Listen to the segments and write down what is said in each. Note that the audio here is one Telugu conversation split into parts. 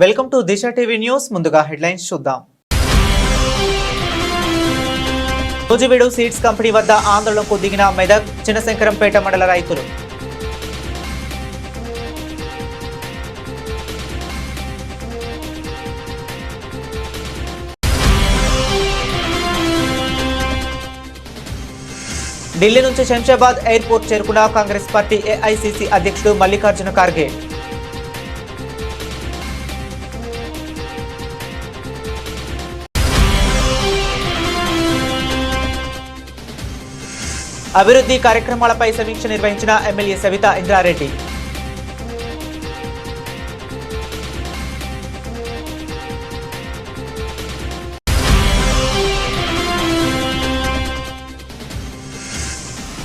Welcome to Disha TV news. ముందుగా హెడ్లైన్స్ చూద్దాం. నూజివీడు సీడ్స్ కంపెనీ వద్ద ఆందోళనకు దిగిన మెదక్ చిన్నశంకరంపేట మండల రైతులు. ఢిల్లీ నుంచి శంషాబాద్ ఎయిర్పోర్ట్ చేరుకున్న కాంగ్రెస్ పార్టీ ఏఐసీసీ అధ్యక్షుడు మల్లికార్జున ఖార్గే. అభివృద్ధి కార్యక్రమాలపై సమీక్ష నిర్వహించిన ఎమ్మెల్యే సవితా ఇంద్రారెడ్డి.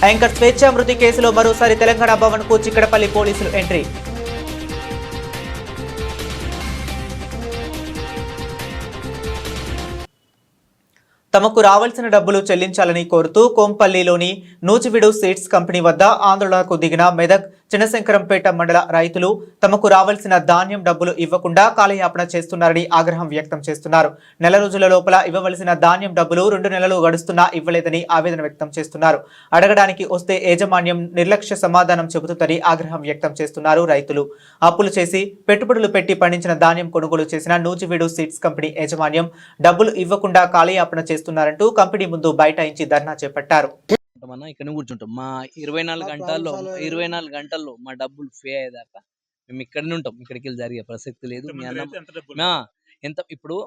యాంకర్ స్వేచ్ఛ మృతి కేసులో మరోసారి తెలంగాణ భవన్ కు చిక్కడపల్లి పోలీసులు ఎంట్రీ. తమకు రావాల్సిన డబ్బులు చెల్లించాలని కోరుతూ కోంపల్లిలోని నూజివీడు సీడ్స్ కంపెనీ వద్ద ఆందోళనకు దిగిన మెదక్ చిన్నశంకరంపేట మండల రైతులు తమకు రావాల్సిన ధాన్యం డబ్బులు ఇవ్వకుండా కాలయాపన చేస్తున్నారని ఆగ్రహం వ్యక్తం చేస్తున్నారు. నెల రోజుల లోపల ఇవ్వవలసిన ధాన్యం డబ్బులు 2 నెలలు గడుస్తున్నా ఇవ్వలేదని ఆవేదన వ్యక్తం చేస్తున్నారు. అడగడానికి వస్తే యాజమాన్యం నిర్లక్ష్య సమాధానం చెబుతుందని ఆగ్రహం వ్యక్తం చేస్తున్నారు రైతులు. అప్పులు చేసి పెట్టుబడులు పెట్టి పండించిన ధాన్యం కొనుగోలు చేసిన నూజివీడు సీడ్స్ కంపెనీ యాజమాన్యం డబ్బులు ఇవ్వకుండా కాలయాపన చేస్తున్నారంటూ కంపెనీ ముందు బైఠాయించి ధర్నా చేపట్టారు. ఇక్కడ కూర్చుంటాం. మా 24 గంటల్లో మా డబ్బులు ఫే అయ్యేదాకా మేము ఇక్కడనే ఉంటాం. ఇక్కడికి వెళ్ళి జరిగే ప్రసక్తి లేదు. ఎంత ఇప్పుడు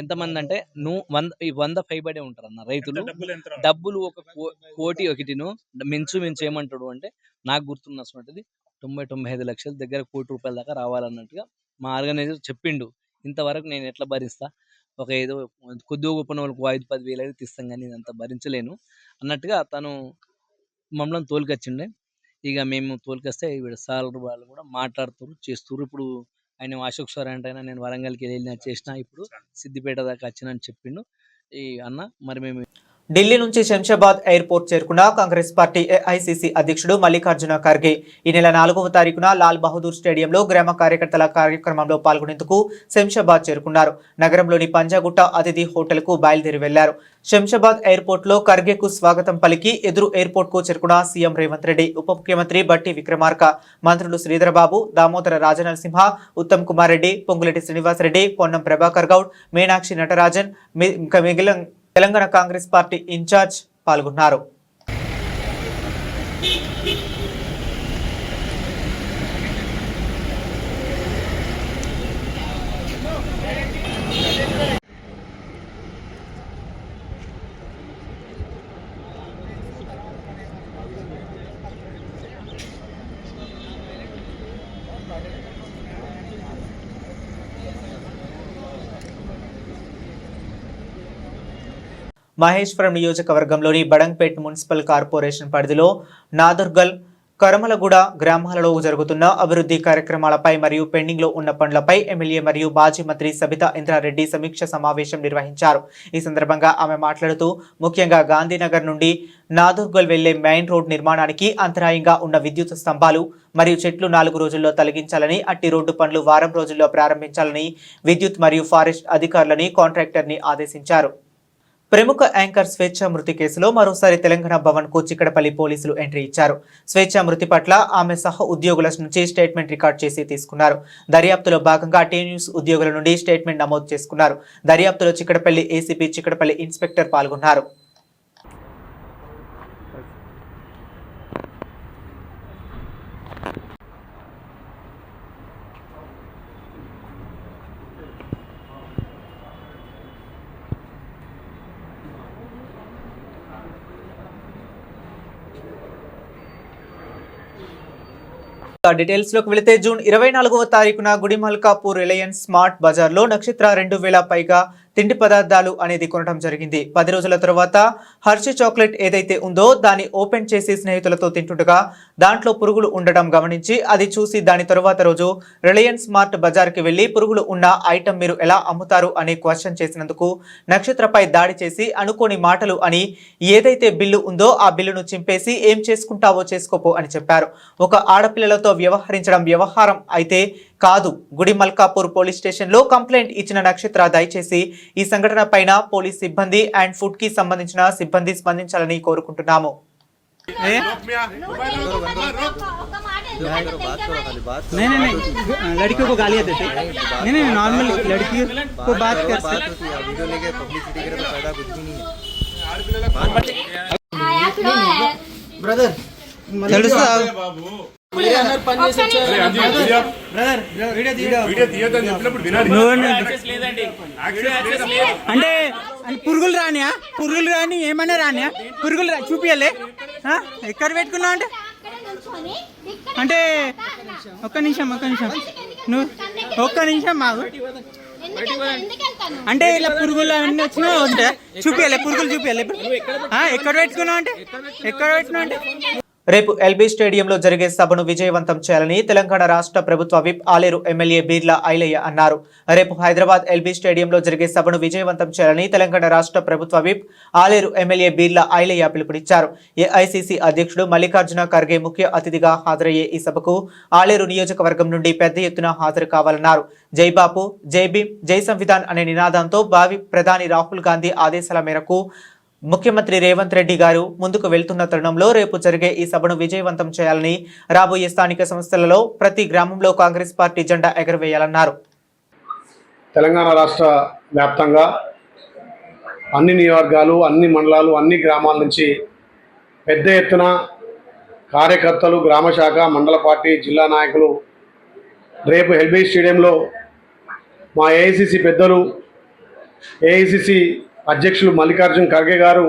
ఎంతమంది అంటే 100 పైబడే ఉంటారు అన్న రైతులు. డబ్బులు 1 కోటి ఒకటిను మించు ఏమంటాడు అంటే నాకు గుర్తున్నటువంటిది 90-95 లక్షల దగ్గర ₹1 దాకా రావాలన్నట్టుగా మా ఆర్గనైజర్ చెప్పిండు. ఇంతవరకు నేను ఎట్లా భరిస్తా, ఒక ఏదో కొద్దిగా గొప్ప వాళ్ళకి 5-10 వేలు అయితే ఇస్తాం కానీ ఇదంతా భరించలేను అన్నట్టుగా తను మమ్మల్ని తోలుకొచ్చిండే. ఇక మేము తోలుకొస్తే వీడు సార్ వాళ్ళు కూడా మాట్లాడుతారు, చేస్తారు. ఇప్పుడు ఆయన అశోక్ సార్ అంటే నేను వరంగల్కి వెళ్ళిన చేసిన, ఇప్పుడు సిద్దిపేట దాకా వచ్చినని చెప్పిండు ఈ అన్న. మరి మేము ఢిల్లీ నుంచి శంషాబాద్ ఎయిర్పోర్ట్ చేరుకున్న కాంగ్రెస్ పార్టీ ఏఐసీసీ అధ్యక్షుడు మల్లికార్జున ఖార్గే ఈ నెల 4వ తారీఖున లాల్ బహదూర్ స్టేడియంలో గ్రామ కార్యకర్తల కార్యక్రమంలో పాల్గొనేందుకు శంషాబాద్ చేరుకున్నారు. నగరంలోని పంజాగుట్ట అతిథి హోటల్ కు బయలుదేరి వెళ్లారు. శంషాబాద్ ఎయిర్పోర్ట్ లో ఖర్గేకు స్వాగతం పలికి ఎదురు ఎయిర్పోర్ట్ కు చేరుకున్న సీఎం రేవంత్ రెడ్డి, ఉప ముఖ్యమంత్రి బట్టి విక్రమార్క, మంత్రులు శ్రీధరబాబు, దామోదర రాజనరసింహ, ఉత్తమ్ కుమార్ రెడ్డి, పొంగులేటి శ్రీనివాసరెడ్డి, పొన్నం ప్రభాకర్ గౌడ్, మీనాక్షి నటరాజన్, మిగిలిన తెలంగాణ కాంగ్రెస్ పార్టీ ఇన్ఛార్జ్ పాల్గొన్నారు. మహేశ్వరం నియోజకవర్గంలోని బడంగ్పేట్ మున్సిపల్ కార్పొరేషన్ పరిధిలో నాదర్గల్, కరమలగూడ గ్రామాలలో జరుగుతున్న అభివృద్ధి కార్యక్రమాలపై మరియు పెండింగ్ లో ఉన్న పనులపై ఎమ్మెల్యే మరియు మాజీ మంత్రి సబితా ఇంద్రారెడ్డి సమీక్ష సమావేశం నిర్వహించారు. ఈ సందర్భంగా ఆమె మాట్లాడుతూ ముఖ్యంగా గాంధీనగర్ నుండి నాదర్గల్ వెళ్లే మెయిన్ రోడ్ నిర్మాణానికి అంతరాయంగా ఉన్న విద్యుత్ స్తంభాలు మరియు చెట్లు 4 రోజుల్లో తొలగించాలని, అట్టి రోడ్డు పనులు వారం రోజుల్లో ప్రారంభించాలని విద్యుత్ మరియు ఫారెస్ట్ అధికారులని కాంట్రాక్టర్ ని ఆదేశించారు. ప్రముఖ యాంకర్ స్వేచ్ఛ మృతి కేసులో మరోసారి తెలంగాణ భవన్ కు చిక్కడపల్లి పోలీసులు ఎంట్రీ ఇచ్చారు. స్వేచ్ఛ మృతి పట్ల ఆమె సహ ఉద్యోగుల నుంచి స్టేట్మెంట్ రికార్డ్ చేసి తీసుకున్నారు. దర్యాప్తులో భాగంగా టీ న్యూస్ ఉద్యోగుల నుండి స్టేట్మెంట్ నమోదు చేసుకున్నారు. దర్యాప్తులో చిక్కడపల్లి ఏసీపీ, చిక్కడపల్లి ఇన్స్పెక్టర్ పాల్గొన్నారు. డీటెయిల్స్ లోకి వెళితే జూన్ 24వ తారీఖున గుడిమల్కాపూర్ రిలయన్స్ స్మార్ట్ బజార్ లో నక్షత్ర 2000 పైగా తిండి పదార్థాలు అనేది కొనడం జరిగింది. 10 రోజుల తర్వాత హర్షీ చాక్లెట్ ఏదైతే ఉందో దాన్ని ఓపెన్ చేసి స్నేహితులతో తింటుండగా దాంట్లో పురుగులు ఉండడం గమనించి అది చూసి దాని తరువాత రోజు రిలయన్స్ స్మార్ట్ బజార్కి వెళ్లి పురుగులు ఉన్న ఐటమ్ మీరు ఎలా అమ్ముతారు అనే క్వశ్చన్ చేసినందుకు నక్షత్రపై దాడి చేసి అనుకోని మాటలు అని ఏదైతే బిల్లు ఉందో ఆ బిల్లును చింపేసి ఏం చేసుకుంటావో చేసుకోపో అని చెప్పారు. ఒక ఆడపిల్లలతో వ్యవహరించడం వ్యవహారం అయితే కాదు. గుడి మల్కాపూర్ పోలీస్ స్టేషన్ లో కంప్లైంట్ ఇచ్చిన నక్షత్ర దయచేసి ఈ సంఘటన పైన పోలీస్ సిబ్బంది అండ్ ఫుడ్ కి సంబంధించిన సిబ్బంది స్పందించాలని కోరుకుంటున్నాము. नहीं, लड़कियों को गालियाँ देते नहीं, नॉर्मल लड़कियों को बात करते ब्रदर అంటే పురుగులు రాని ఏమన్నా రానియా పురుగులు చూపియలే ఎక్కడ పెట్టుకున్నావు అంటే ఒక్క నిమిషం నువ్వు ఒక్క నిమిషం మాకు అంటే ఇలా పురుగులు అన్నీ వచ్చినా ఉంటే చూపియాలి పురుగులు చూపియాలి ఎక్కడ పెట్టుకున్నావు అంటే రేపు ఎల్బీ స్టేడియంలో జరిగే సభను విజయవంతం చేయాలని తెలంగాణ రాష్ట్ర ప్రభుత్వ విప్ ఆలేరు ఎమ్మెల్యే బీర్లా ఐలయ్య అన్నారు. రేపు హైదరాబాద్ ఎల్బీ స్టేడియంలో జరిగే సభను విజయవంతం చేయాలని తెలంగాణ రాష్ట్ర ప్రభుత్వ విప్ ఆలేరు ఎమ్మెల్యే బీర్లా ఐలయ్య పిలుపునిచ్చారు. ఏఐసీసీ అధ్యక్షుడు మల్లికార్జున ఖర్గే ముఖ్య అతిథిగా హాజరయ్యే ఈ సభకు ఆలేరు నియోజకవర్గం నుండి పెద్ద ఎత్తున హాజరు కావాలన్నారు. జై బాపు, జై భీమ్, జై సంవిధాన్ అనే నినాదంతో భావి ప్రధాని రాహుల్ గాంధీ ఆదేశాల మేరకు ముఖ్యమంత్రి రేవంత్ రెడ్డి గారు ముందుకు వెళ్తున్న తరుణంలో రేపు జరిగే ఈ సభను విజయవంతం చేయాలని, రాబోయే స్థానిక సంస్థలలో ప్రతి గ్రామంలో కాంగ్రెస్ పార్టీ జెండా ఎగరవేయాలన్నారు. తెలంగాణ రాష్ట్ర వ్యాప్తంగా అన్ని నియోజకవర్గాలు, అన్ని మండలాలు, అన్ని గ్రామాల నుంచి పెద్ద ఎత్తున కార్యకర్తలు, గ్రామ శాఖ, మండల పార్టీ, జిల్లా నాయకులు రేపు ఎల్బీ స్టేడియంలో మా ఏఐసిసి పెద్దలు, ఏఐసిసి అధ్యక్షులు మల్లికార్జున ఖర్గే గారు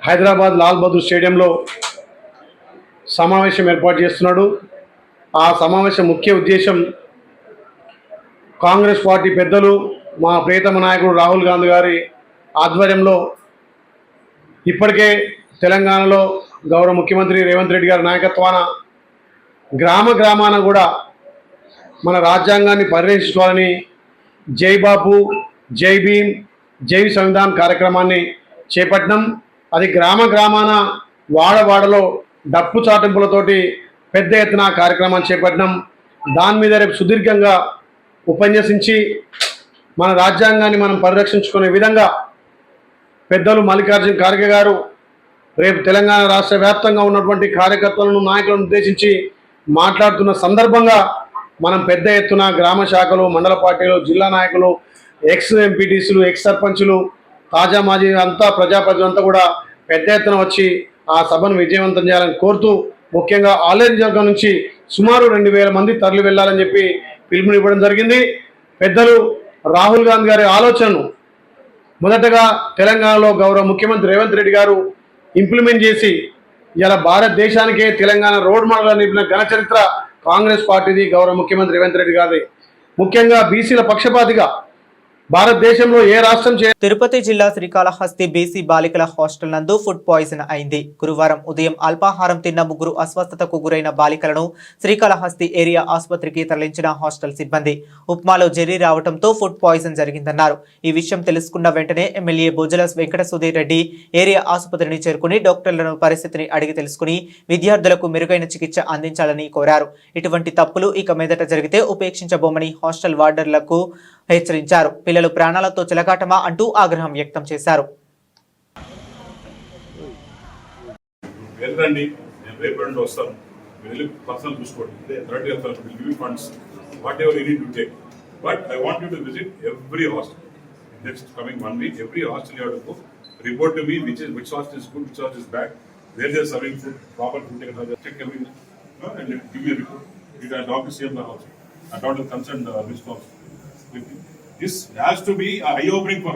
హైదరాబాద్ లాల్ బహదూర్ స్టేడియంలో సమావేశం ఏర్పాటు చేస్తున్నాడు. ఆ సమావేశం ముఖ్య ఉద్దేశం కాంగ్రెస్ పార్టీ పెద్దలు, మా ప్రియతమ నాయకుడు రాహుల్ గాంధీ గారి ఆధ్వర్యంలో ఇప్పటికే తెలంగాణలో గౌరవ ముఖ్యమంత్రి రేవంత్ రెడ్డి గారి నాయకత్వాన గ్రామాన కూడా మన రాజ్యాంగాన్ని పరిరక్షించుకోవాలని జై బాపు, జై భీమ్, జై సంవిధాన్ కార్యక్రమాన్ని చేపట్టడం. అది గ్రామాన వాడవాడలో డప్పు చాటింపులతోటి పెద్ద ఎత్తున కార్యక్రమాన్ని చేపట్టడం. దాని మీద రేపు సుదీర్ఘంగా ఉపన్యసించి మన రాజ్యాంగాన్ని మనం పరిరక్షించుకునే విధంగా పెద్దలు మల్లికార్జున ఖర్గే గారు రేపు తెలంగాణ రాష్ట్ర వ్యాప్తంగా ఉన్నటువంటి కార్యకర్తలను, నాయకులను ఉద్దేశించి మాట్లాడుతున్న సందర్భంగా మనం పెద్ద ఎత్తున గ్రామ శాఖలు, మండల పార్టీలు, జిల్లా నాయకులు, ఎక్స్ ఎంపీటీసీలు, ఎక్స్ సర్పంచులు, తాజా మాజీ అంతా ప్రజాప్రతినిధులంతా కూడా పెద్ద ఎత్తున వచ్చి ఆ సభను విజయవంతం చేయాలని కోరుతూ, ముఖ్యంగా ఆలేరు నియోజకవర్గం నుంచి సుమారు 2000 మంది తరలి వెళ్ళాలని చెప్పి పిలుపునివ్వడం జరిగింది. పెద్దలు రాహుల్ గాంధీ గారి ఆలోచనను మొదటగా తెలంగాణలో గౌరవ ముఖ్యమంత్రి రేవంత్ రెడ్డి గారు ఇంప్లిమెంట్ చేసి ఇలా భారతదేశానికే తెలంగాణ రోడ్ మోడల్ నిలిపిన ఘన చరిత్ర కాంగ్రెస్ పార్టీది, గౌరవ ముఖ్యమంత్రి రేవంత్ రెడ్డి గారిది. ముఖ్యంగా బీసీల పక్షపాతిగా భారతదేశంలో ఏ రాష్ట్రం తిరుపతి జిల్లా శ్రీకాళహస్తి బీసీ బాలికల హాస్టల్ నందు ఫుడ్ పాయిజన్ అయింది. గురువారం ఉదయం అల్పాహారం తిన్న 3 అస్వస్థతకు గురైన బాలికలను శ్రీకాళహస్తి ఏరియా ఆసుపత్రికి తరలించిన హాస్టల్ సిబ్బంది. ఉప్మాలో జెర్రీ రావడంతో ఫుడ్ పాయిజన్ జరిగిందన్నారు. ఈ విషయం తెలుసుకున్న వెంటనే ఎమ్మెల్యే బొజ్జల వెంకట సుధీర్ రెడ్డి ఏరియా ఆసుపత్రిని చేరుకుని డాక్టర్లను పరిస్థితిని అడిగి తెలుసుకుని విద్యార్థులకు మెరుగైన చికిత్స అందించాలని కోరారు. ఇటువంటి తప్పులు ఇక మీదట జరిగితే ఉపేక్షించబోమని హాస్టల్ వార్డర్లకు హెచ్చరించారు. పిల్లలు ప్రాణాలతో చెలగాటమా అంటూ ఆగ్రహం వ్యక్తం చేశారు. Report to me which hostel is good, which hostel is bad, where they are serving food, proper food, check every and give me a report. You can talk to CM also. I talk to the concerned minister. This has to be eye-opening for.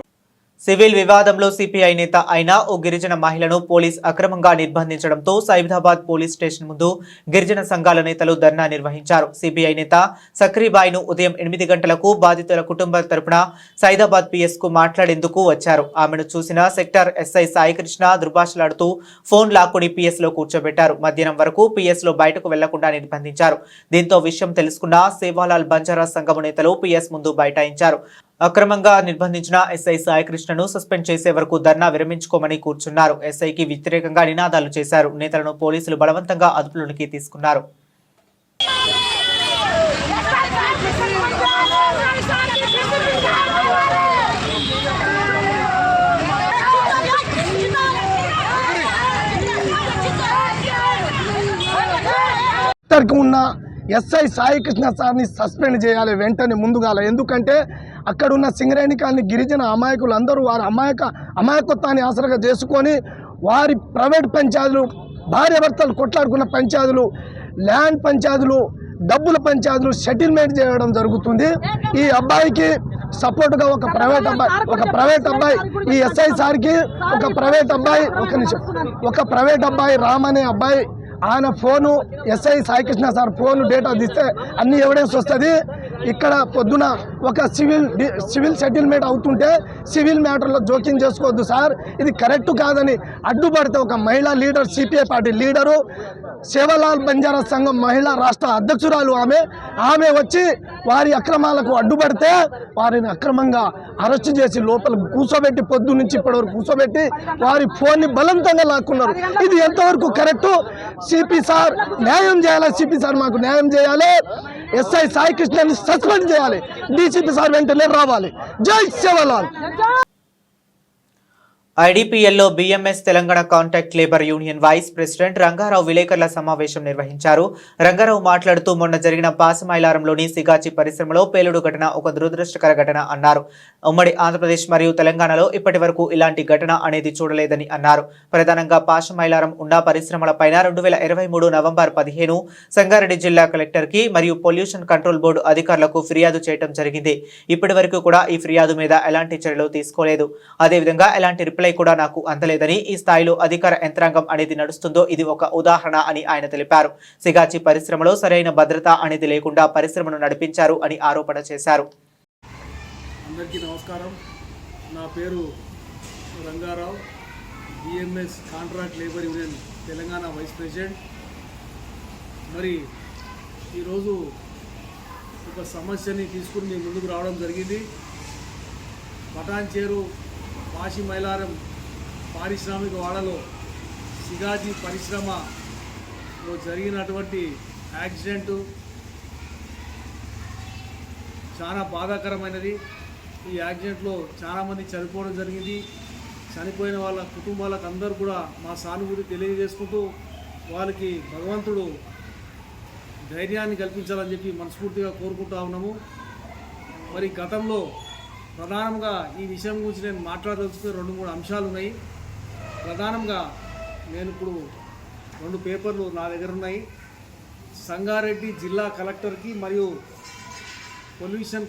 Civil వివాదంలో సిపిఐ నేత అయిన ఓ గిరిజన మహిళను పోలీస్ అక్రమంగా నిర్బంధించడంతో సైదాబాద్ పోలీస్ స్టేషన్ ముందు గిరిజన సంఘాల నేతలు ధర్నా నిర్వహించారు. సిపిఐ నేత సక్రీబాయిను ఉదయం 8 గంటలకు బాధితుల కుటుంబం తరపున సైదాబాద్ పిఎస్ కు మాట్లాడేందుకు వచ్చారు. ఆమెను చూసిన సెక్టర్ ఎస్ఐ సాయికృష్ణ దుర్భాషలాడుతూ ఫోన్ లాక్కుని పిఎస్ లో కూర్చోబెట్టారు. మధ్యాహ్నం వరకు పిఎస్ లో బయటకు వెళ్లకుండా నిర్బంధించారు. దీంతో విషయం తెలుసుకున్న సేవాలాల్ బంజారా సంఘం నేతలు పిఎస్ ముందు బైఠాయించారు. అక్రమంగా నిర్బంధించిన ఎస్ఐ సాయికృష్ణను సస్పెండ్ చేసే వరకు ధర్నా విరమించుకోమని కూర్చున్నారు. ఎస్ఐకి వ్యతిరేకంగా నినాదాలు చేశారు. నేతలను పోలీసులు బలవంతంగా అదుపులోనికి తీసుకున్నారు. కలెక్టర్కి ఉన్న ఎస్ఐ సాయి కృష్ణ సార్ని సస్పెండ్ చేయాలి వెంటనే ముందుగాల. ఎందుకంటే అక్కడ ఉన్న సింగరేణి కాలనీ గిరిజన అమాయకులు అందరూ వారి అమాయకత్వాన్ని ఆసరగా చేసుకొని వారి ప్రైవేట్ పంచాయతీలు, భార్యాభర్తలు కొట్లాడుకున్న పంచాయతీలు, ల్యాండ్ పంచాయతీలు, డబ్బుల పంచాయతీలు సెటిల్మెంట్ చేయడం జరుగుతుంది. ఈ అబ్బాయికి సపోర్ట్గా ఒక ప్రైవేట్ అబ్బాయి ఈ ఎస్ఐ సార్కి ఒక ప్రైవేట్ అబ్బాయి రామ్ అనే అబ్బాయి, ఆయన phone SI Saikrishna sir phone data తీస్తే అన్ని ఎవిడెన్స్ వస్తుంది. ఇక్కడ పొద్దున ఒక సివిల్ సెటిల్మెంట్ అవుతుంటే సివిల్ మ్యాటర్లో జోక్యం చేసుకోవద్దు సార్, ఇది కరెక్ట్ కాదని అడ్డుపడితే ఒక మహిళా leader, CPI party leader, Sevalal Banjara సంఘం మహిళా రాష్ట్ర అధ్యక్షురాలు ఆమె వచ్చి వారి అక్రమాలకు అడ్డుపడితే వారిని అక్రమంగా అరెస్ట్ చేసి లోపల కూర్చోబెట్టి పొద్దు నుంచి ఇప్పటివరకు కూర్చోబెట్టి వారి ఫోన్ని బలవంతంగా లాక్కున్నారు. ఇది ఎంతవరకు కరెక్టు? సిపి సార్ న్యాయం చేయాలి, సిపి సార్ మాకు న్యాయం చేయాలి, ఎస్ఐ సాయి కృష్ణని సస్పెండ్ చేయాలి, డీసీపీ సార్ వెంటనే రావాలి. జై సేవలాల్. ఐడిపిఎల్లో BMS Telangana contract labour union vice president Rangarao విలేకరుల సమావేశం నిర్వహించారు. రంగారావు మాట్లాడుతూ మొన్న జరిగిన పాసమైలారంలోని సిగాచి పరిశ్రమలో పేలుడు ఘటన ఒక దురదృష్టకర ఘటన అన్నారు. ఉమ్మడి ఆంధ్రప్రదేశ్ మరియు తెలంగాణలో ఇప్పటి వరకు ఇలాంటి ఘటన అనేది చూడలేదని అన్నారు. ప్రధానంగా పాసమైలారం ఉన్న పరిశ్రమలపైన 2023 నవంబర్ 15 సంగారెడ్డి జిల్లా కలెక్టర్కి మరియు పొల్యూషన్ కంట్రోల్ బోర్డు అధికారులకు ఫిర్యాదు చేయడం జరిగింది. ఇప్పటి వరకు కూడా ఈ ఫిర్యాదు మీద ఎలాంటి చర్యలు తీసుకోలేదు. అదేవిధంగా ఎలాంటి రిప్లై కూడా నాకు అందలేదని, ఈ స్థాయిలో అధికార యంత్రాంగం అనేది నడుస్తుందో ఇది ఒక ఉదాహరణ అని ఆయన తెలిపారు. సిగాచి పరిశ్రమలో సరైన భద్రత అనేది లేకుండా పరిశ్రమను నడిపించారు అని ఆరోపణ చేశారు. అందరికీ నమస్కారం. నా పేరు Rangarao, BMS contract labour union Telangana vice president. మరి ఈరోజు ఒక సమస్యని తీసుకుని మీ ముందుకు రావడం జరిగింది. పటాన్చేరు పాసిమైలారం పారిశ్రామిక వాడలో సిగాజీ పరిశ్రమలో జరిగినటువంటి యాక్సిడెంటు చాలా బాధాకరమైనది. ఈ యాక్సిడెంట్లో చాలామంది చనిపోవడం జరిగింది. చనిపోయిన వాళ్ళ కుటుంబాలకు అందరూ కూడా మా సానుభూతి తెలియజేసుకుంటూ వాళ్ళకి భగవంతుడు ధైర్యాన్ని కల్పించాలని చెప్పి మనస్ఫూర్తిగా కోరుకుంటా ఉన్నాము. మరి గతంలో ప్రధానంగా ఈ విషయం గురించి నేను మాట్లాడదలుచుకునే 2-3 అంశాలు ఉన్నాయి. ప్రధానంగా నేను ఇప్పుడు 2 పేపర్లు నా దగ్గర ఉన్నాయి. సంగారెడ్డి జిల్లా కలెక్టర్కి మరియు pollution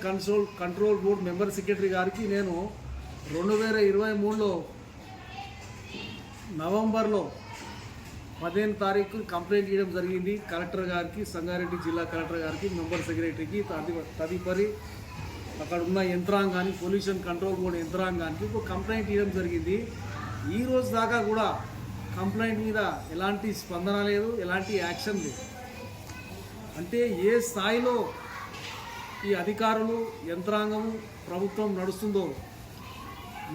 control board member secretary గారికి నేను 2023 నవంబర్లో 15 తారీఖు కంప్లైంట్ చేయడం జరిగింది. కలెక్టర్ గారికి, సంగారెడ్డి జిల్లా కలెక్టర్ గారికి, మెంబర్ సెక్రటరీకి, తదుపరి అక్కడ ఉన్న యంత్రాంగాన్ని, పొల్యూషన్ కంట్రోల్ బోర్డు యంత్రాంగానికి ఒక కంప్లైంట్ ఇవ్వడం జరిగింది. ఈ రోజు దాకా కూడా కంప్లైంట్ మీద ఎలాంటి స్పందన లేదు, ఎలాంటి యాక్షన్ లేదు. అంటే ఏ స్థాయిలో ఈ అధికారులు, యంత్రాంగము, ప్రభుత్వం నడుస్తుందో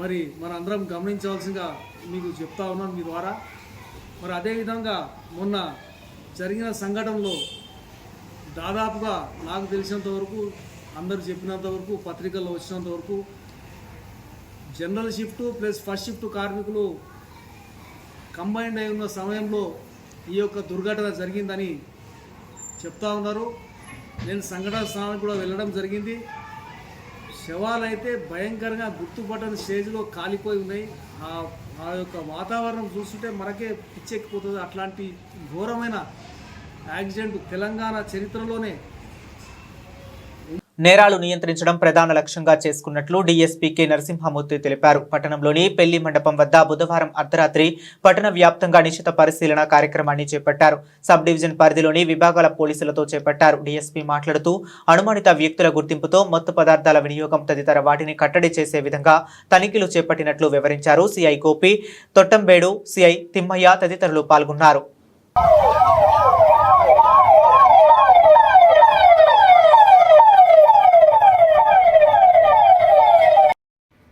మరి మనందరం గమనించవలసిందిగా మీకు చెప్తా ఉన్నాను మీ ద్వారా. మరి అదేవిధంగా మొన్న జరిగిన సంఘటనలో దాదాపుగా నాకు తెలిసినంత వరకు, అందరు చెప్పినంత వరకు, పత్రికల్లో వచ్చినంత వరకు general shift plus first shift కార్మికులు కంబైన్డ్ అయి ఉన్న సమయంలో ఈ యొక్క దుర్ఘటన జరిగిందని చెప్తా ఉన్నారు. నేను సంఘటన స్థానానికి కూడా వెళ్ళడం జరిగింది. శవాలైతే భయంకరంగా గుర్తుపట్టని స్టేజ్లో కాలిపోయి ఉన్నాయి. ఆ యొక్క వాతావరణం చూస్తుంటే మనకే పిచ్చెక్కిపోతుంది. అట్లాంటి ఘోరమైన యాక్సిడెంట్ తెలంగాణ చరిత్రలోనే. నేరాలు నియంత్రించడం ప్రధాన లక్ష్యంగా చేసుకున్నట్లు డీఎస్పీ కె నరసింహమూర్తి తెలిపారు. పట్టణంలోని పెళ్లి మండపం వద్ద బుధవారం అర్ధరాత్రి పట్టణ వ్యాప్తంగా నిశిత పరిశీలన కార్యక్రమాన్ని చేపట్టారు. సబ్ డివిజన్ పరిధిలోని విభాగాల పోలీసులతో చేపట్టారు. డీఎస్పీ మాట్లాడుతూ అనుమానిత వ్యక్తుల గుర్తింపుతో మత్తు పదార్థాల వినియోగం తదితర వాటిని కట్టడి చేసే విధంగా తనిఖీలు చేపట్టినట్లు వివరించారు. సిఐ గోపి, తొట్టంబేడు, సిఐ తిమ్మయ్య తదితరులు పాల్గొన్నారు.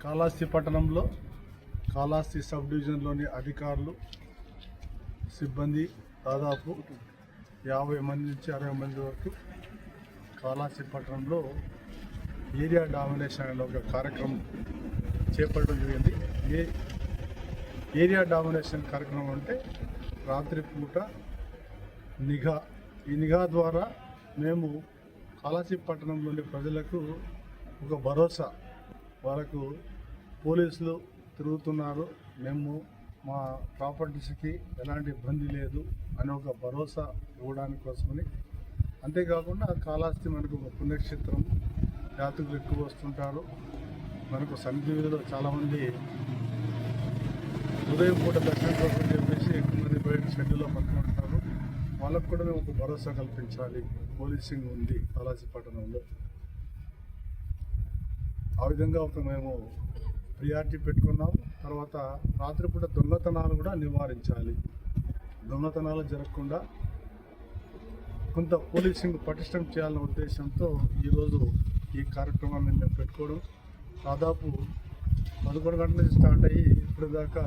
కాళహస్తి పట్టణంలో కాళహస్తి సబ్ డివిజన్లోని అధికారులు, సిబ్బంది దాదాపు 50 మంది నుంచి 60 మంది వరకు కాళహస్తి పట్టణంలో ఏరియా డామినేషన్ అనే ఒక కార్యక్రమం చేపట్టడం జరిగింది. ఏరియా డామినేషన్ కార్యక్రమం అంటే రాత్రిపూట నిఘా ఈ నిఘా ద్వారా మేము కాళహస్తి పట్టణంలోని ప్రజలకు ఒక భరోసా, వాళ్ళకు పోలీసులు తిరుగుతున్నారు, మేము మా ప్రాపర్టీస్కి ఎలాంటి ఇబ్బంది లేదు అని ఒక భరోసా ఇవ్వడానికి కోసమని. అంతేకాకుండా కాళహస్తి మనకు ఒక పుణ్యక్షేత్రం, యాత్రికులు ఎక్కువ వస్తుంటారు. మనకు సన్నిధిలో చాలామంది ఉదయం పూట దర్శనం కోసం చెప్పేసి ఎక్కువ మంది బయట షెడ్యూల్లో పట్టుకుంటారు. వాళ్ళకు కూడా మేము ఒక భరోసా కల్పించాలి. పోలీసింగ్ ఉంది కాళహస్తి పట్టణంలో. ఆ విధంగా మేము ప్రియారిటీ పెట్టుకున్నాం. తర్వాత రాత్రిపూట దొంగతనాలు కూడా నివారించాలి. దొంగతనాలు జరగకుండా కొంత పోలీసింగ్ పటిష్టం చేయాలనే ఉద్దేశంతో ఈరోజు ఈ కార్యక్రమాన్ని మేము పెట్టుకోవడం. దాదాపు 11 గంటల నుంచి స్టార్ట్ అయ్యి ఇప్పుడు దాకా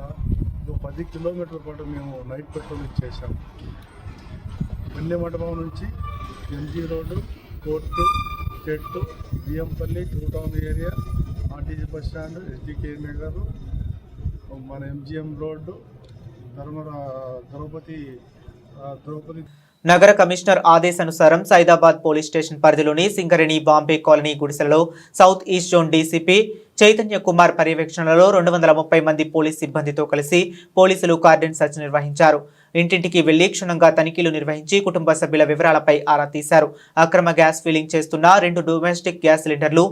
ఒక 10 కిలోమీటర్ల పాటు మేము నైట్ పెట్రోలింగ్ చేశాము. వెన్నె మండపం నుంచి ఎంజీ రోడ్డు, కోర్టు, చెట్టు, Biyyampalli, town area, RTC bus stand, SDK Nagar, మన ఎంజిఎం రోడ్డు, ద్రౌపది నగర కమిషనర్ ఆదేశానుసారం సైదాబాద్ పోలీస్ స్టేషన్ పరిధిలోని సింగరేణి బాంబే కాలనీ గుడిసెలలో south east zone DCP Chaitanya Kumar పర్యవేక్షణలో 230 మంది పోలీస్ సిబ్బందితో కలిసి పోలీసులు కార్డన్ సెర్చ్ నిర్వహించారు. ఇంటింటికి వెళ్లి క్షుణ్ణంగా తనిఖీలు నిర్వహించి కుటుంబ సభ్యుల వివరాలపై ఆరా తీశారు. అక్రమ గ్యాస్ ఫిల్లింగ్ చేస్తున్న 2 డొమెస్టిక్ గ్యాస్ సిలిండర్లు,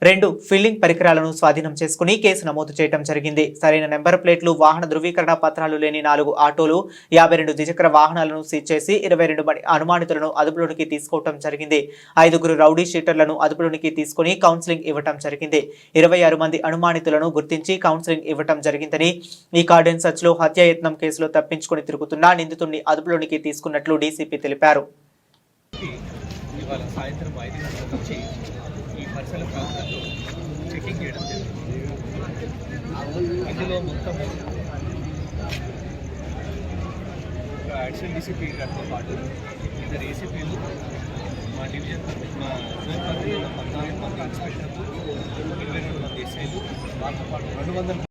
2 ఫిల్లింగ్ పరికరాలను స్వాధీనం చేసుకుని కేసు నమోదు చేయడం జరిగింది. సరైన నెంబర్ ప్లేట్లు, వాహన ధృవీకరణ పత్రాలు లేని 4 ఆటోలు, 52 ద్విచక్ర వాహనాలను సీజ్ చేసి 22 మంది అనుమానితులను అదుపులోనికి తీసుకోవడం జరిగింది. 5 రౌడీ షీటర్లను అదుపులోనికి తీసుకుని కౌన్సిలింగ్ ఇవ్వటం జరిగింది. 26 మంది అనుమానితులను గుర్తించి కౌన్సిలింగ్ ఇవ్వటం జరిగిందని, ఈ కార్డన్ సర్చ్ లో హత్యాయత్నం కేసులో తప్పించుకుని తిరుగుతున్న నిందితుడిని అదుపులోనికి తీసుకున్నట్లు డీసీపీ తెలిపారు. పరిసర ప్రాంతాల్లో చెకింగ్ చేయడం జరిగింది. ఇందులో మొత్తం ఒక అడిషనల్ డీసీపీ గారితో పాటు 2 ఏసీపీలు, మా డివిజన్ మా జోన్ పరిధి 14 మంది ఇన్స్పెక్టర్లు, 22 మంది ఎస్ఐలు, వాళ్ళతో పాటు 200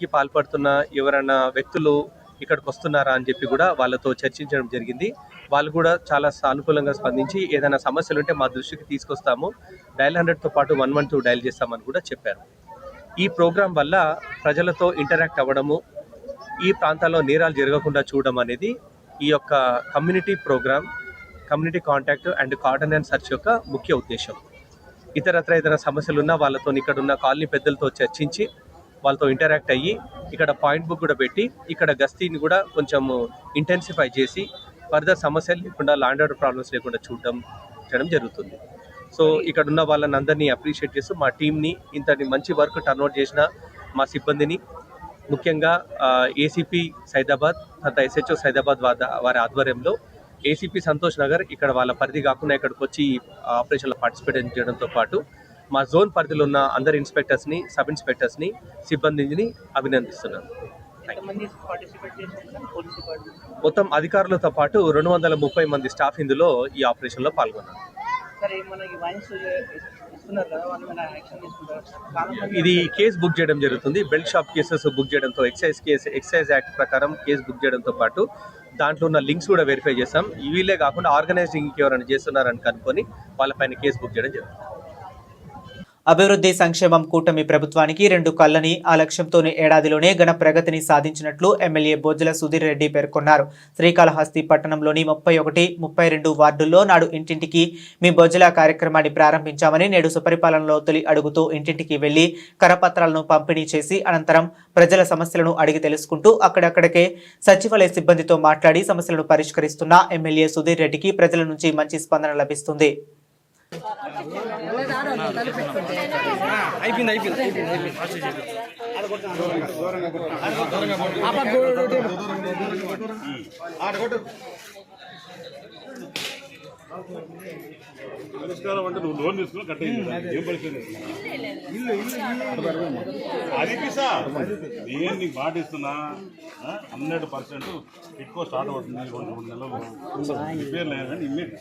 కి పాల్పడుతున్న ఎవరైనా వ్యక్తులు ఇక్కడికి వస్తున్నారా అని చెప్పి కూడా వాళ్ళతో చర్చించడం జరిగింది. వాళ్ళు కూడా చాలా సానుకూలంగా స్పందించి ఏదైనా సమస్యలు ఉంటే మా దృష్టికి తీసుకొస్తాము, డయల్ 100తో పాటు 112 డయల్ చేస్తామని కూడా చెప్పారు. ఈ ప్రోగ్రాం వల్ల ప్రజలతో ఇంటరాక్ట్ అవ్వడము, ఈ ప్రాంతాల్లో నేరాలు జరగకుండా చూడడం అనేది ఈ యొక్క community programme, community contact and cordon search యొక్క ముఖ్య ఉద్దేశం. ఇతరత్ర ఏదైనా సమస్యలు ఉన్నా వాళ్ళతో ఇక్కడ ఉన్న కాలనీ పెద్దలతో చర్చించి వాళ్ళతో ఇంటరాక్ట్ అయ్యి ఇక్కడ పాయింట్ బుక్ కూడా పెట్టి ఇక్కడ గస్తీని కూడా కొంచెం ఇంటెన్సిఫై చేసి ఫర్దర్ సమస్యలు లేకుండా, ల్యాండ్ ఆర్డర్ ప్రాబ్లమ్స్ లేకుండా చేయడం జరుగుతుంది. సో ఇక్కడ ఉన్న వాళ్ళని అందరినీ అప్రిషియేట్ చేస్తూ మా టీంని, ఇంతటి మంచి వర్క్ టర్న్అవుట్ చేసిన మా సిబ్బందిని, ముఖ్యంగా ఏసీపీ సైదాబాద్ తర్వాత ఎస్హెచ్ఓ సైదాబాద్ వారి ఆధ్వర్యంలో ఏసీపీ సంతోష్ నగర్ ఇక్కడ వాళ్ళ పరిధి కాకుండా ఇక్కడికి వచ్చి ఆపరేషన్లో పార్టిసిపేట్ చేయడంతో పాటు మా జోన్ పరిధిలో ఉన్న అందరి ఇన్స్పెక్టర్స్ని, సబ్ ఇన్స్పెక్టర్స్ని, సిబ్బందిని అభినందిస్తున్నాను. మొత్తం అధికారులతో పాటు 230 మంది స్టాఫ్ ఇందులో ఈ ఆపరేషన్లో పాల్గొన్నారు. ఇది కేసు బుక్ చేయడం జరుగుతుంది. బెల్ట్ షాప్ కేసెస్ బుక్ చేయడంతో ఎక్సైజ్ యాక్ట్ ప్రకారం కేసు బుక్ చేయడంతో పాటు దాంట్లో ఉన్న లింక్స్ కూడా వెరిఫై చేస్తాం. వీళ్ళే కాకుండా ఆర్గనైజింగ్ ఎవరైనా చేస్తున్నారని కనుక్కొని వాళ్ళపైన కేసు బుక్ చేయడం జరుగుతుంది. అభివృద్ధి సంక్షేమం కూటమి ప్రభుత్వానికి 2 కళ్ళని, ఆ లక్ష్యంతోనే ఏడాదిలోనే ఘన ప్రగతిని సాధించినట్లు ఎమ్మెల్యే బొజ్జల సుధీర్ రెడ్డి పేర్కొన్నారు. శ్రీకాళహస్తి పట్టణంలోని 31, 32 వార్డుల్లో నాడు ఇంటింటికి మీ బొజ్జల కార్యక్రమాన్ని ప్రారంభించామని, నేడు సుపరిపాలనలో తొలి అడుగుతూ ఇంటింటికి వెళ్లి కరపత్రాలను పంపిణీ చేసి అనంతరం ప్రజల సమస్యలను అడిగి తెలుసుకుంటూ అక్కడక్కడికే సచివాలయ సిబ్బందితో మాట్లాడి సమస్యలను పరిష్కరిస్తున్న ఎమ్మెల్యే సుధీర్ రెడ్డికి ప్రజల నుంచి మంచి స్పందన లభిస్తుంది. పరిష్కారం అంటే నువ్వు లోన్ తీసుకుని కట్టేది ఏం పరిస్థితి అది నేను నీకు మాట ఇస్తున్నా 100% ఎక్కువ స్టార్ట్ అవుతుంది 2 నెలలు రిపేర్ లేదు కానీ ఇమ్మీడియట్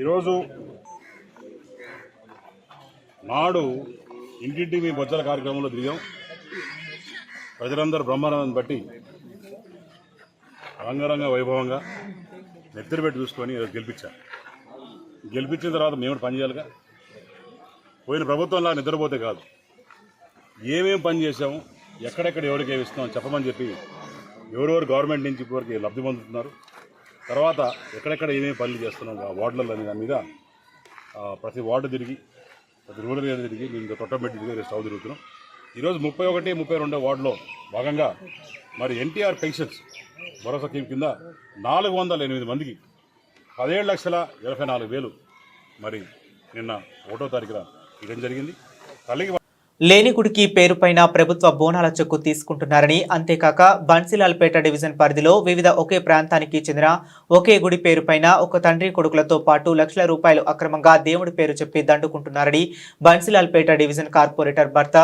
ఈరోజు నాడు ఇంటింటి మీ బొచ్చల కార్యక్రమంలో దిగాం. ప్రజలందరూ బ్రహ్మానందం బట్టి రంగరంగ వైభవంగా నెత్తిరి పెట్టి చూసుకొని గెలిపించారు. గెలిపించిన తర్వాత మేము పని చేయాలిగా. పోయిన ప్రభుత్వంలా నిద్రపోతే కాదు, ఏమేమి పని చేసాము, ఎక్కడెక్కడ ఎవరికి ఏమి ఇస్తున్నాం చెప్పమని చెప్పి ఎవరెవరు గవర్నమెంట్ నుంచి ఇప్పటివరకు లబ్ధి పొందుతున్నారు, తర్వాత ఎక్కడెక్కడ ఏమేమి పనులు చేస్తున్నాం ఆ వార్డులలో అనే దాని మీద ప్రతి వార్డు తిరిగి ప్రతి రూరల్ ఏరియా తిరిగి మేము తొట్టబెట్టి తిరిగి స్టవ్ తిరుగుతున్నాం. ఈరోజు 31, 32 వార్డులో భాగంగా మరి ఎన్టీఆర్ పెన్షన్స్ భరోసా స్కీమ్ కింద 408 మందికి 17,84,000 మరి నిన్న 1వ తారీఖున ఇవ్వడం జరిగింది. తల్లికి లేని గుడికి పేరుపైన ప్రభుత్వ బోనాల చెక్కు తీసుకుంటున్నారని, అంతేకాక బన్సిలాల్పేట డివిజన్ పరిధిలో వివిధ ఒకే ప్రాంతానికి చెందిన ఒకే గుడి పేరుపైన ఒక తండ్రి కొడుకులతో పాటు లక్షల రూపాయలు అక్రమంగా దేవుడి పేరు చెప్పి దండుకుంటున్నారని బన్సిలాల్పేట డివిజన్ కార్పొరేటర్ భర్త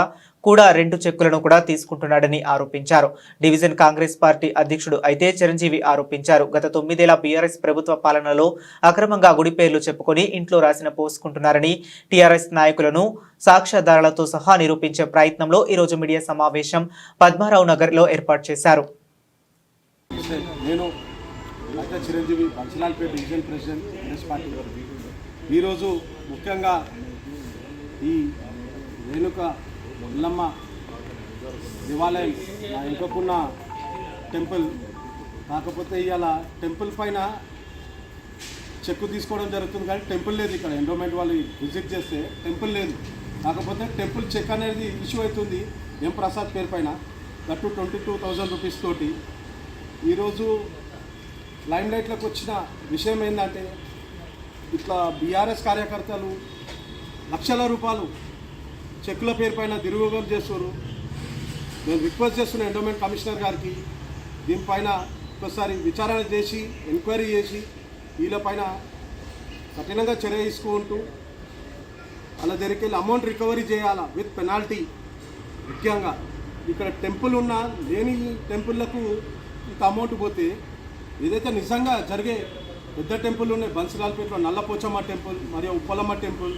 కూడా 2 చెక్కులను కూడా తీసుకుంటున్నాడని ఆరోపించారు. డివిజన్ కాంగ్రెస్ పార్టీ అధ్యక్షుడు అయితే చిరంజీవి ఆరోపించారు. గత 9 ఏళ్ల బీఆర్ఎస్ ప్రభుత్వ పాలనలో అక్రమంగా గుడి పేర్లు చెప్పుకొని ఇంట్లో రాసిన పోసుకుంటున్నారని టీఆర్ఎస్ నాయకులను సాక్ష్యాధారాలతో సహా నిరూపించే ప్రయత్నంలో ఈరోజు మీడియా సమావేశం పద్మారావు నగర్లో ఏర్పాటు చేశారు. నేను Chiranjeevi Bansilalpet division president Congress party. ఈరోజు ముఖ్యంగా ఈ రేణుక ఎల్లమ్మ దేవాలయం నా ఇంకొకున్న టెంపుల్, కాకపోతే ఇవాళ టెంపుల్ పైన చెక్కు తీసుకోవడం జరుగుతుంది కానీ టెంపుల్ లేదు. ఇక్కడ ఎండోమెంట్ వాళ్ళు విజిట్ చేస్తే టెంపుల్ లేదు. కాకపోతే టెంపుల్ చెక్ అనేది ఇష్యూ అవుతుంది ఎం ప్రసాద్ పేరు పైన, గట్టు 22,000 రూపీస్ తోటి. ఈరోజు లైమ్ లైట్లోకి వచ్చిన విషయం ఏంటంటే ఇట్లా బీఆర్ఎస్ కార్యకర్తలు లక్షల రూపాయలు చెక్కుల పేరు పైన దుర్వినియోగం చేస్తారు. నేను రిక్వెస్ట్ చేస్తున్న ఎండోమెంట్ కమిషనర్ గారికి దీనిపైన ఒకసారి విచారణ చేసి ఎంక్వైరీ చేసి వీళ్ళపైన కఠినంగా చర్య తీసుకుంటూ అలా జరిగే అమౌంట్ రికవరీ చేయాలా విత్ పెనాల్టీ. ముఖ్యంగా ఇక్కడ టెంపుల్ ఉన్న లేని టెంపుల్లకు ఇంత అమౌంట్ పోతే ఏదైతే నిజంగా జరిగే పెద్ద టెంపుల్ ఉన్నాయి బన్సిలాల్పేటలో నల్లపోచమ్మ టెంపుల్ మరియు ఉప్పలమ్మ టెంపుల్,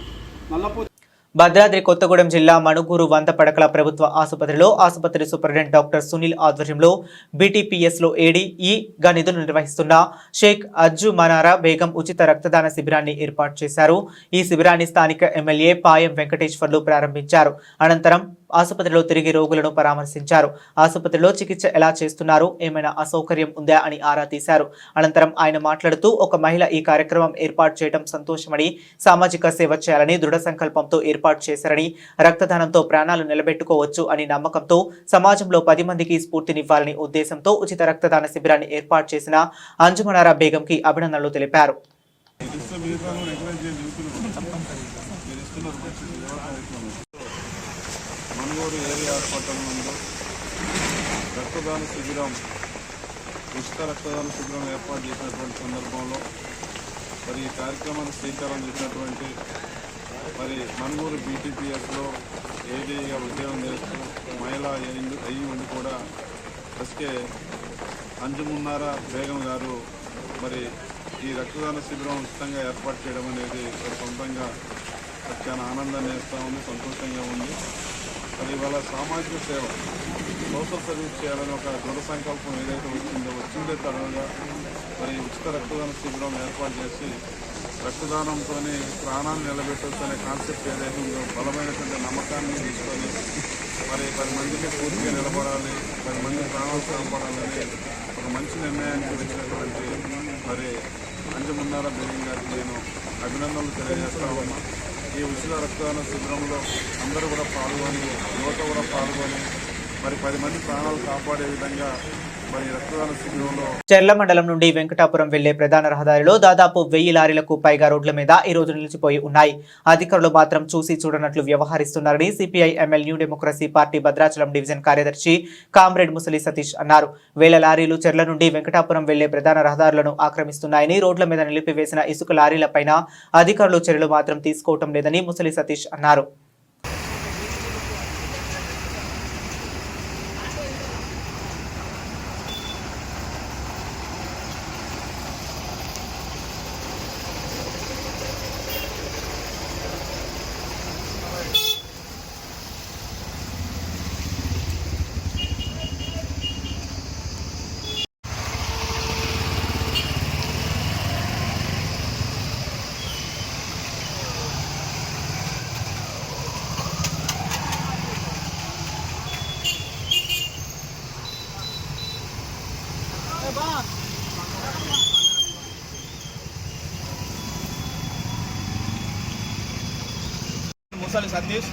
భద్రాద్రి కొత్తగూడెం జిల్లా మణుగూరు 100 పడకల ప్రభుత్వ ఆసుపత్రిలో ఆసుపత్రి సూపరింటెండెంట్ డాక్టర్ సునీల్ ఆధ్వర్యంలో బీటీపీఎస్లో ఏడీఈగా నిధులు నిర్వహిస్తున్న షేక్ అజ్జు మనారా బేగం ఉచిత రక్తదాన శిబిరాన్ని ఏర్పాటు చేశారు. ఈ శిబిరాన్ని స్థానిక ఎమ్మెల్యే పాయం వెంకటేశ్వర్లు ప్రారంభించారు. అనంతరం ఆసుపత్రిలో తిరిగి రోగులను పరామర్శించారు. ఆసుపత్రిలో చికిత్స ఎలా చేస్తున్నారు, ఏమైనా అసౌకర్యం ఉందా అని ఆరా తీశారు. అనంతరం ఆయన మాట్లాడుతూ ఒక మహిళ ఈ కార్యక్రమం ఏర్పాటు చేయడం సంతోషమని, సామాజిక సేవ చేయాలని దృఢ సంకల్పంతో ఏర్పాటు చేశారని, రక్తదానంతో ప్రాణాలు నిలబెట్టుకోవచ్చు అని నమ్మకంతో సమాజంలో 10 మందికి స్ఫూర్తినివ్వాలని ఉద్దేశంతో ఉచిత రక్తదాన శిబిరాన్ని ఏర్పాటు చేసిన అంజుమనారా బేగంకి అభినందనలు తెలిపారు. మణుగూరు ఏరియా హాస్పిటల్ నందు రక్తదాన శిబిరం, ఉచిత రక్తదాన శిబిరం ఏర్పాటు చేసినటువంటి సందర్భంలో మరి ఈ కార్యక్రమాన్ని శ్రీకారం చేసినటువంటి మరి మణుగూరు బీటీపీఎస్లో ఏడీగా ఉద్యోగం చేస్తూ మహిళ అయ్యి ఉండి కూడా ఎస్కే అంజుమున్నారా బేగం గారు మరి ఈ రక్తదాన శిబిరం ఉచితంగా ఏర్పాటు చేయడం అనేది సొంతంగా చాలా ఆనందాన్ని వేస్తూ ఉంది, సంతోషంగా ఉంది. మరి ఇవాళ సామాజిక సేవ, సోషల్ సర్వీస్ చేయాలని ఒక దృఢ సంకల్పం ఏదైతే వచ్చిందే తరుణంగా మరి ఉచిత రక్తదాన శిబిరం ఏర్పాటు చేసి రక్తదానంతో ప్రాణాన్ని నిలబెట్టవచ్చు అనే కాన్సెప్ట్ ఏదైతే ఉందో బలమైనటువంటి నమ్మకాన్ని తీసుకొని మరి 10 మందికి పూర్తిగా నిలబడాలి, 10 మంది ప్రాణాలు కాపాడాలని ఒక మంచి నిర్ణయానికి వచ్చినటువంటి మరి అంజుమన్నారా బేగం గారికి నేను అభినందనలు తెలియజేస్తా ఉన్నా. ఈ ఉచిత రక్తదాన శిబిరంలో అందరూ కూడా పాల్గొని, యువత కూడా పాల్గొని మరి 10 మంది ప్రాణాలు కాపాడే విధంగా మరి రక్తదాన శిబిరంలో చెర్ల మండలం నుండి వెంకటాపురం వెళ్లే ప్రధాన రహదారిలో దాదాపు 1000 లారీలకు పైగా రోడ్ల మీద ఈ రోజు నిలిచిపోయి ఉన్నాయి. అధికారులు మాత్రం చూసి చూడనట్లు వ్యవహరిస్తున్నారని CPI ML new democracy party Bhadrachalam division కార్యదర్శి కామ్రేడ్ ముసలి సతీష్ అన్నారు. 1000 లారీలు చెర్ల నుండి వెంకటాపురం వెళ్లే ప్రధాన రహదారులను ఆక్రమిస్తున్నాయని, రోడ్ల మీద నిలిపివేసిన ఇసుక లారీలపైన అధికారులు చర్యలు మాత్రం తీసుకోవటం లేదని ముసలి సతీష్ అన్నారు. Musali Satish,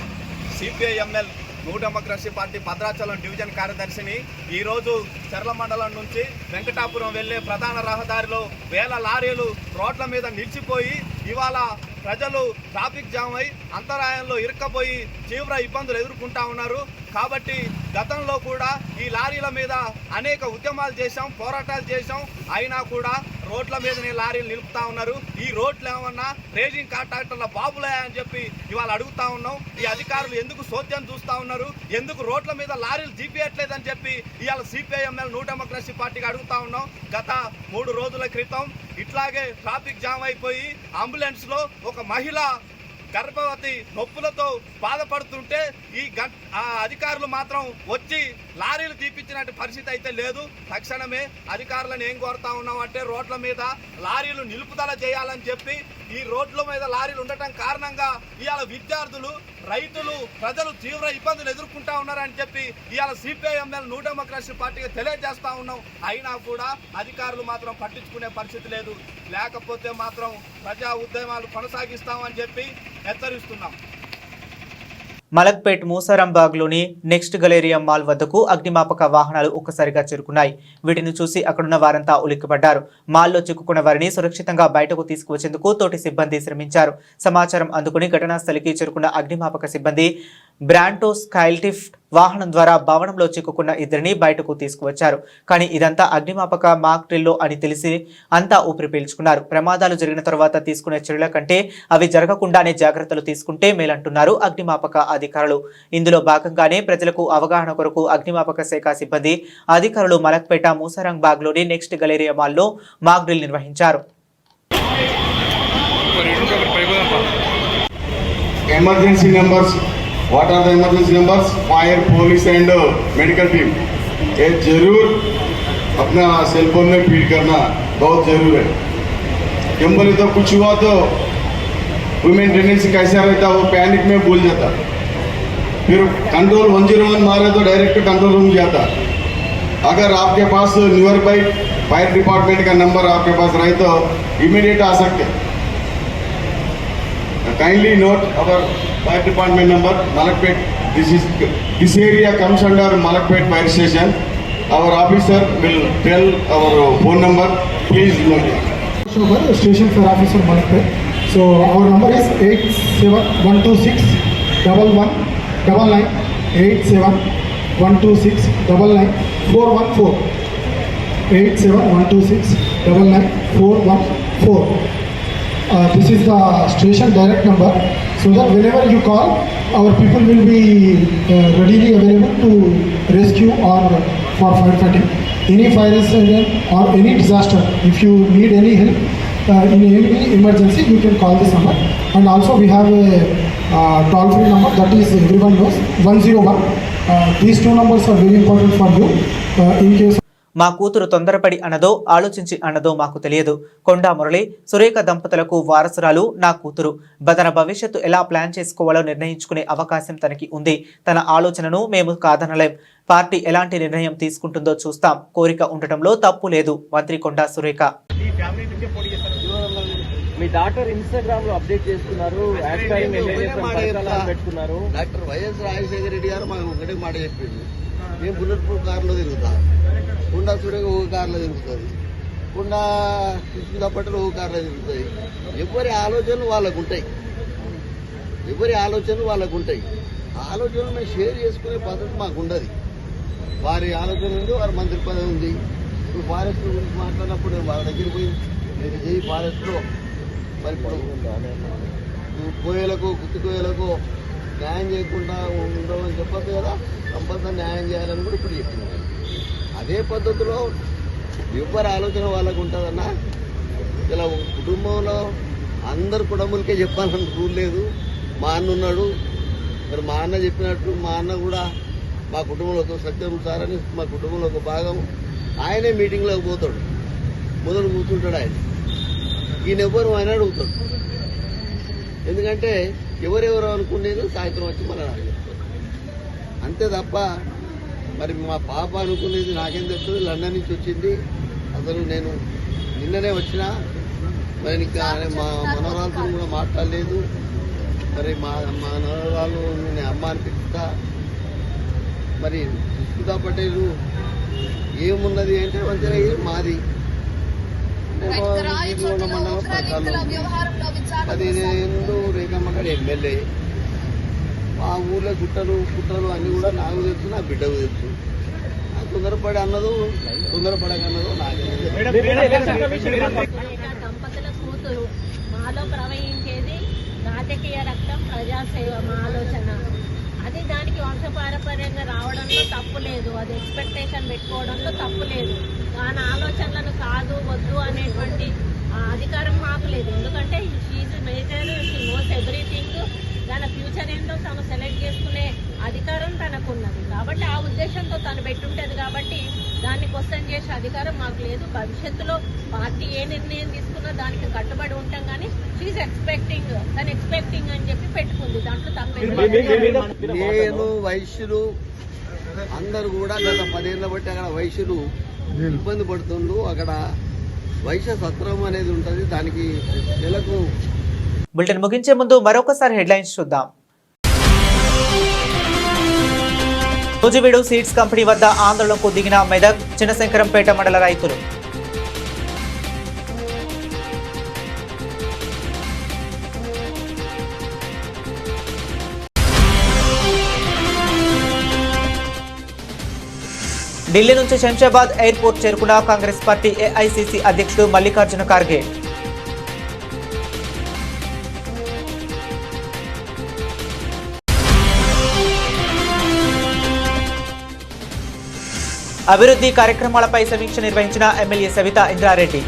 CPI ML new democracy party Bhadrachalam division కార్యదర్శిని. ఈరోజు చెర్ల మండలం నుంచి వెంకటాపురం వెళ్లే ప్రధాన రహదారిలో 1000 లారీలు రోడ్ల మీద నిలిచిపోయి ఇవాళ ప్రజలు ట్రాఫిక్ జామ్ అయి అంతరాయంలో ఇరుక్కపోయి తీవ్ర ఇబ్బందులు ఎదుర్కొంటా ఉన్నారు. కాబట్టి గతంలో కూడా ఈ లారీల మీద అనేక ఉద్యమాలు చేశాం, పోరాటాలు చేశాం. అయినా కూడా రోడ్ల మీదనే లారీలు నిలుపుతా ఉన్నారు. ఈ రోడ్లు ఏమన్నా రేజింగ్ కాంట్రాక్టర్ల బాబులే అని చెప్పి ఇవాళ అడుగుతా ఉన్నాం. ఈ అధికారులు ఎందుకు సోద్యం చూస్తూ ఉన్నారు, ఎందుకు రోడ్ల మీద లారీలు జీపేయట్లేదని చెప్పి ఇవాళ సిపిఐఎంఎల్ న్యూ డెమోక్రసీ పార్టీకి అడుగుతా ఉన్నాం. గత 3 రోజుల క్రితం ఇట్లాగే ట్రాఫిక్ జామ్ అయిపోయి అంబులెన్స్లో ఒక మహిళ గర్భవతి నొప్పులతో బాధపడుతుంటే అధికారులు మాత్రం వచ్చి లారీలు తీపిచ్చినట్టు పరిస్థితి అయితే లేదు. తక్షణమే అధికారులను ఏం కోరుతా ఉన్నామంటే రోడ్ల మీద లారీలు నిలుపుదల చేయాలని చెప్పి, ఈ రోడ్ల మీద లారీలు ఉండటం కారణంగా ఇవాళ విద్యార్థులు, రైతులు, ప్రజలు తీవ్ర ఇబ్బందులు ఎదుర్కొంటా ఉన్నారని చెప్పి ఇవాళ సిపిఐఎంఎల్ న్యూ డెమోక్రసీ పార్టీకి తెలియజేస్తా ఉన్నాం. అయినా కూడా అధికారులు మాత్రం పట్టించుకునే పరిస్థితి లేదు. లేకపోతే మాత్రం ప్రజా ఉద్యమాలు కొనసాగిస్తామని చెప్పి హెచ్చరిస్తున్నాం. మలక్పేట్ మూసారాంబాగ్లోని నెక్స్ట్ గలేరియా మాల్ వద్దకు అగ్నిమాపక వాహనాలు ఒక్కసారిగా చేరుకున్నాయి. వీటిని చూసి అక్కడున్న వారంతా ఉలిక్కిపడ్డారు. మాల్లో చిక్కుకున్న వారిని సురక్షితంగా బయటకు తీసుకువచ్చేందుకు తోటి సిబ్బంది శ్రమించారు. సమాచారం అందుకుని ఘటనా స్థలికి చేరుకున్న అగ్నిమాపక సిబ్బంది బ్రాంటో స్కైల్టిఫ్ వాహనం ద్వారా భవనంలో చిక్కుకున్న 2 బయటకు తీసుకువచ్చారు. కానీ ఇదంతా అగ్నిమాపక మాక్ డ్రిల్లో అని తెలిసి అంతా ఊపిరి పీల్చుకున్నారు. ప్రమాదాలు జరిగిన తర్వాత తీసుకునే చర్యల కంటే అవి జరగకుండానే జాగ్రత్తలు తీసుకుంటే మేలంటున్నారు అగ్నిమాపక అధికారులు. ఇందులో భాగంగానే ప్రజలకు అవగాహన కొరకు అగ్నిమాపక శాఖ సిబ్బంది అధికారులు మలక్పేట మూసారాంబాగ్లోని నెక్స్ట్ గలేరియా మాల్లో మాక్ డ్రిల్ నిర్వహించారు. Emergency numbers, what are the emergency numbers? Fire, police and medical team. ये जरूर अपना सेल फोन में फीड करना बहुत जरूर है. जंबली तो कुछ हुआ तो वुमेन टेंडेंसी कैसा रहता है, वो पैनिक में भूल जाता. फिर कंट्रोल 101 मारे तो डायरेक्ट कंट्रोल रूम जाता. अगर आपके पास नियर बाई फायर डिपार्टमेंट का नंबर आपके पास रहे तो इमीडिएट आ सकते. Kindly note our fire department number, Malakpet. This area comes under Malakpet fire station. Our officer will tell our phone number. Please note it. Station fire officer Malakpet. So our number is 8712611999. 8712619414. 8712619414. This is the station direct number, so that whenever you call, our people will be readily available to rescue or for firefighting. Any fire incident or any disaster, if you need any help in any emergency, you can call this number. And also we have a toll-free number that is everyone knows, 101. These 2 numbers are very important for you in case. మా కూతురు తొందరపడి అన్నదో ఆలోచించి అన్నదో మాకు తెలియదు. కొండా మురళి, సురేఖ దంపతులకు వారసురాలు నా కూతురు. తన భవిష్యత్తు ఎలా ప్లాన్ చేసుకోవాలో నిర్ణయించుకునే అవకాశం తనకి ఉంది. తన ఆలోచనను మేము కాదనలేం. పార్టీ ఎలాంటి నిర్ణయం తీసుకుంటుందో చూస్తాం. కోరిక ఉండటంలో తప్పు లేదు. మంత్రి కొండా సురేఖ. మీ డాక్టర్ ఇన్స్టాగ్రామ్ లో అప్డేట్ చేస్తున్నారు, పెట్టుకున్నారు. డాక్టర్ వైఎస్ రాజశేఖర రెడ్డి గారు మాకు ఒకటే మాట చెప్పింది, నేను బుల్లెట్ ప్రూఫ్ కార్లో తిరుగుతా, కుండా సూర్యగా ఒక కార్లో తిరుగుతుంది, కుండా కృష్ణ పట్టలు ఒక కార్లో తిరుగుతాయి. ఎవరి ఆలోచనలు వాళ్ళకు ఉంటాయి, ఆలోచనలు మేము షేర్ చేసుకునే పద్ధతి మాకు ఉండదు. వారి ఆలోచన ఉంది, వారి మంత్రి పదవి ఉంది. ఇప్పుడు ఫారెస్ట్ గురించి మాట్లాడినప్పుడు వాళ్ళ దగ్గర పోయి మీరు చేయి ఫారెస్ట్లో మరి ఇప్పుడు కోయలకు గుత్తి కోయలకు న్యాయం చేయకుండా ఉండమని చెప్పదు కదా, కంపల్సరీ న్యాయం చేయాలని కూడా ఇప్పుడు చెప్తున్నారు. అదే పద్ధతిలో ఎవరి ఆలోచన వాళ్ళకు ఉంటుందన్నా. ఇలా కుటుంబంలో అందరు కుటుంబాలకే చెప్పాలని రూల్ లేదు. మా అన్న ఉన్నాడు, మరి మా అన్న చెప్పినట్టు మా అన్న కూడా మా కుటుంబంలో ఒక సత్యం సార్ అని మా కుటుంబంలో ఒక భాగం. ఆయనే మీటింగ్లోకి పోతాడు, మొదలు కూర్చుంటాడు ఆయన. ఈయన ఎవరు ఆయన అడుగుతాడు, ఎందుకంటే ఎవరెవరు అనుకునేది సాయంత్రం వచ్చి మన చెప్తారు అంతే తప్ప. మరి మా పాప అనుకునేది నాకేం తెలుస్తుంది, లండన్ నుంచి వచ్చింది. అసలు నేను నిన్ననే వచ్చినా, మరి ఇంకా మా మనవరాలతో కూడా మాట్లాడలేదు. మరి మా మనవరాలు నేను అమ్మ అని పిలుస్తా. మరి సుస్మితా పటేల్ ఏమున్నది అంటే మంచిగా మాది మండలం పథకాలు 15 రేఖమ్మ గారు ఎమ్మెల్యే. మా ఊళ్ళో కుట్రలు అన్నీ కూడా నాకు తెలుసు, నా బిడ్డకు తెలుసు. తొందరపడి అన్నదో తొందరపడకన్నదో నాకే. దంపతుల కూతురు మాలో ప్రవహించేది రాజకీయ రక్తం, ప్రజాసేవ మా ఆలోచన. అది దానికి వంశపారపర్యంగా రావడంలో తప్పు లేదు, అది ఎక్స్పెక్టేషన్ పెట్టుకోవడంలో తప్పు లేదు. దాని ఆలోచనలను కాదు వద్దు అనేటువంటి అధికారం మాకు లేదు. ఎందుకంటే she's major, she knows everything. తన ఫ్యూచర్ ఏంటో తను సెలెక్ట్ చేసుకునే అధికారం తనకున్నది. కాబట్టి ఆ ఉద్దేశంతో తను పెట్టుంటది. కాబట్టి దాన్ని క్వశ్చన్ చేసే అధికారం మాకు లేదు. భవిష్యత్తులో పార్టీ ఏ నిర్ణయం తీసుకున్నా దానికి కట్టుబడి ఉంటాం. కానీ షీఈ్ ఎక్స్పెక్టింగ్, తను ఎక్స్పెక్టింగ్ అని చెప్పి పెట్టుకుంది, దాంట్లో తప్పేది. నేను వైశ్యులు అందరూ కూడా గత 10 ఏళ్ళ బట్టి అక్కడ వైశ్యులు ఇబ్బంది పడుతుండ్రు. అక్కడ వైశ్య సత్రం అనేది ఉంటుంది, దానికి నెలకు. బులెటిన్ ముగించే ముందు మరొకసారి హెడ్లైన్స్ చూద్దాం. నూజివీడు సీడ్స్ కంపెనీ వద్ద ఆందోళనకు దిగిన మెదక్ చిన్నశంకరంపేట మండల రైతులు. ఢిల్లీ నుంచి శంషాబాద్ ఎయిర్పోర్ట్ చేరుకున్న కాంగ్రెస్ పార్టీ ఏఐసీసీ అధ్యక్షుడు మల్లికార్జున ఖార్గే. అభివృద్ధి కార్యక్రమాలపై సమీక్ష నిర్వహించిన ఎమ్మెల్యే సవితా ఇంద్రారెడ్డి.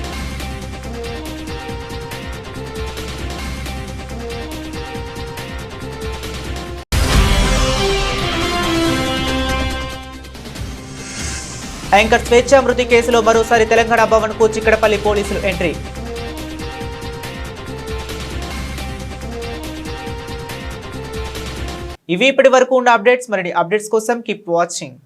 యాంకర్ స్వేచ్ఛ మృతి కేసులో మరోసారి తెలంగాణ భవన్ కు చిక్కడపల్లి పోలీసులు ఎంట్రీ. ఇవి ఇప్పటి వరకు ఉన్న అప్డేట్స్. మరిన్ని అప్డేట్స్ కోసం కీప్ వాచింగ్.